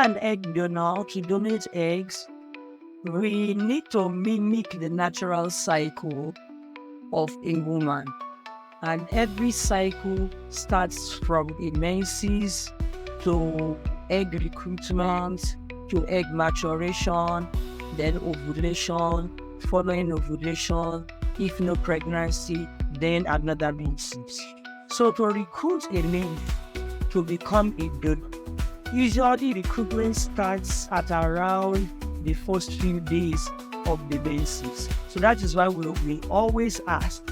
an egg donor, to donate eggs, we need to mimic the natural cycle of a woman. And every cycle starts from a menses to egg recruitment, to egg maturation, then ovulation, following ovulation, if no pregnancy, then another menses. So to recruit a male to become a donor, usually recruitment starts at around the first few days of the menses. So that is why we always ask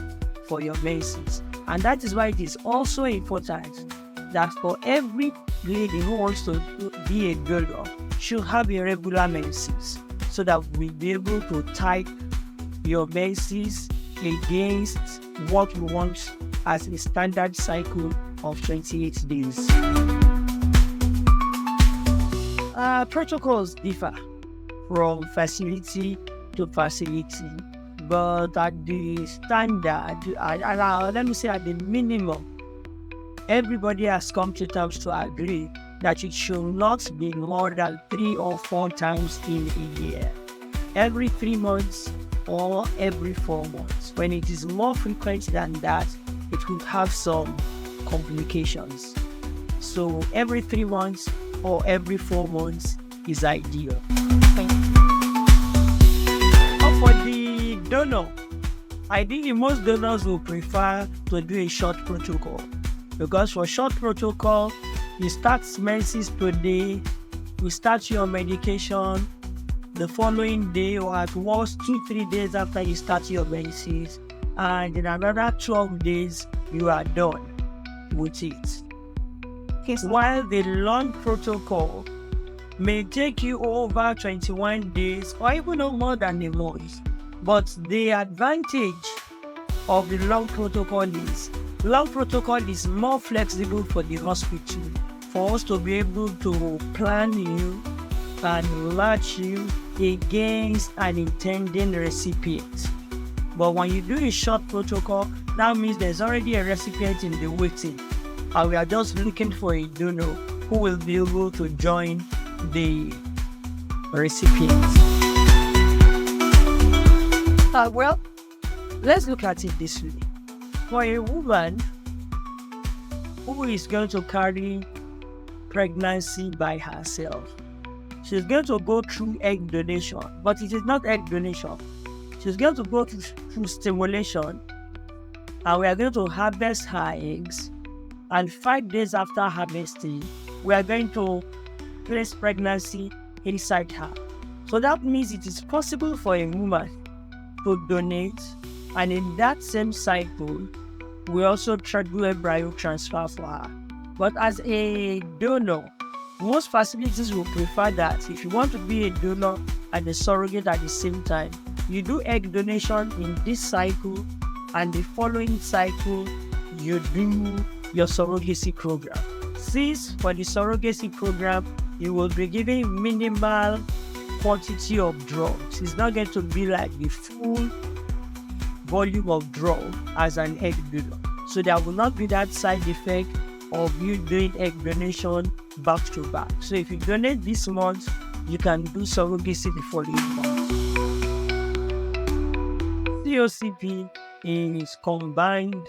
for your menses. And that is why it is also important that for every lady who wants to be a donor, should have a regular menses, so that we'll be able to type your menses against what we want as a standard cycle of 28 days. Protocols differ from facility to facility, but at the standard, let me say at the minimum, everybody has come to terms to agree that it should not be more than 3 or 4 times in a year. Every 3 months or every 4 months. When it is more frequent than that, it could have some complications. So every 3 months or every 4 months is ideal. For the donor, ideally most donors will prefer to do a short protocol, because for short protocol, you start menses today, you start your medication the following day, or at worst 2-3 days after you start your menses, and in another 12 days you are done with it. Okay, so while the long protocol may take you over 21 days or even no more than a month, but the advantage of the long protocol is more flexible for the hospital, for us to be able to plan you and match you against an intending recipient. But when you do a short protocol, that means there's already a recipient in the waiting, and we are just looking for a donor who will be able to join the recipient. Well, let's look at it this way. For a woman who is going to carry pregnancy by herself, she's going to go through egg donation, but it is not egg donation. She's going to go through stimulation, and we are going to harvest her eggs, and 5 days after harvesting, we are going to place pregnancy inside her. So that means it is possible for a woman to donate, and in that same cycle, we also do embryo transfer for her. But as a donor, most facilities will prefer that if you want to be a donor and a surrogate at the same time, you do egg donation in this cycle, and the following cycle, you do your surrogacy program. Since for the surrogacy program, you will be giving minimal quantity of drugs. It's not going to be like the full volume of drug as an egg donor. So there will not be that side effect of you doing egg donation back to back. So if you donate this month, you can do surrogacy the following month. COCP is combined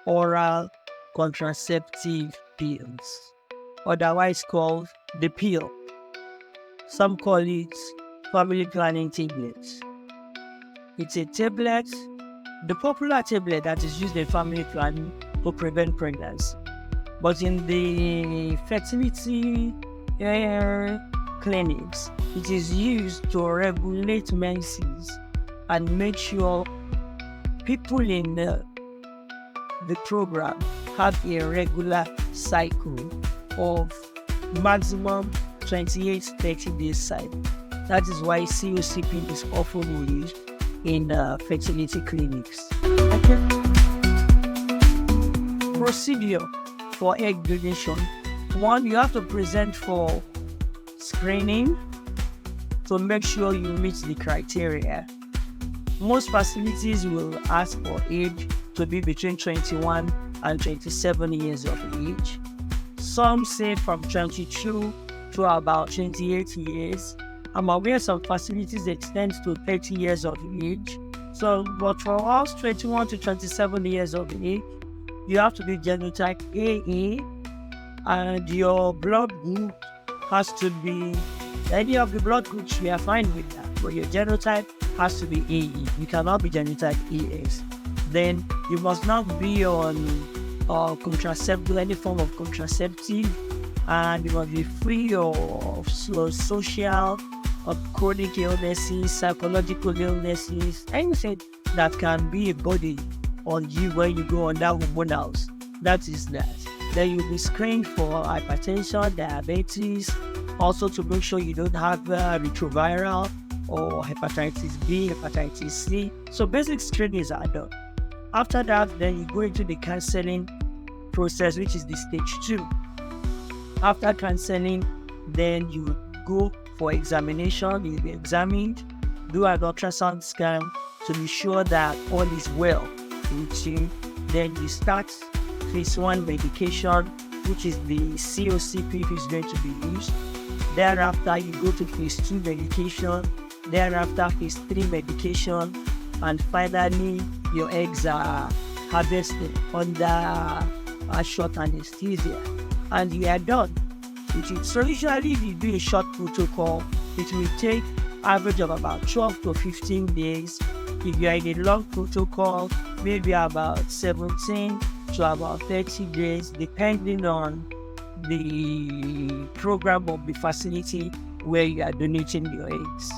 oral contraceptive pills, otherwise called the pill. Some call it family planning tablets. It's a tablet, the popular tablet that is used in family planning to prevent pregnancy. But in the fertility clinics, it is used to regulate menses and make sure people in the program have a regular cycle of maximum 28-30 days cycle. That is why COCP is often used in fertility clinics. Procedure for egg donation. 1, you have to present for screening to make sure you meet the criteria. Most facilities will ask for age to be between 21 and 27 years of age. Some say from 22 to about 28 years. I'm aware some facilities extend to 30 years of age. So, but for us, 21 to 27 years of age, you have to be genotype AA, and your blood group has to be any of the blood groups. We are fine with that, but your genotype has to be AE. You cannot be genotype AS. Then you must not be on contraceptive, any form of contraceptive, and you must be free of social or chronic illnesses, psychological illnesses, anything that can be a body on you when you go on that hormonals. That is that. Then you'll be screened for hypertension, diabetes, also to make sure you don't have retroviral or hepatitis B, hepatitis C. So basic screenings are done. After that, then you go into the counseling process, which is the stage 2. After counseling, then you go for examination. You'll be examined, do an ultrasound scan to be sure that all is well with you. Then you start phase 1 medication, which is the COCP is going to be used. Thereafter, you go to phase 2 medication. Thereafter, phase 3 medication. And finally, your eggs are harvested under a short anesthesia. And you are done. So usually, if you do a short protocol, it will take average of about 12 to 15 days. If you are in a long protocol, maybe about 17 to about 30 days, depending on the program of the facility where you are donating your eggs.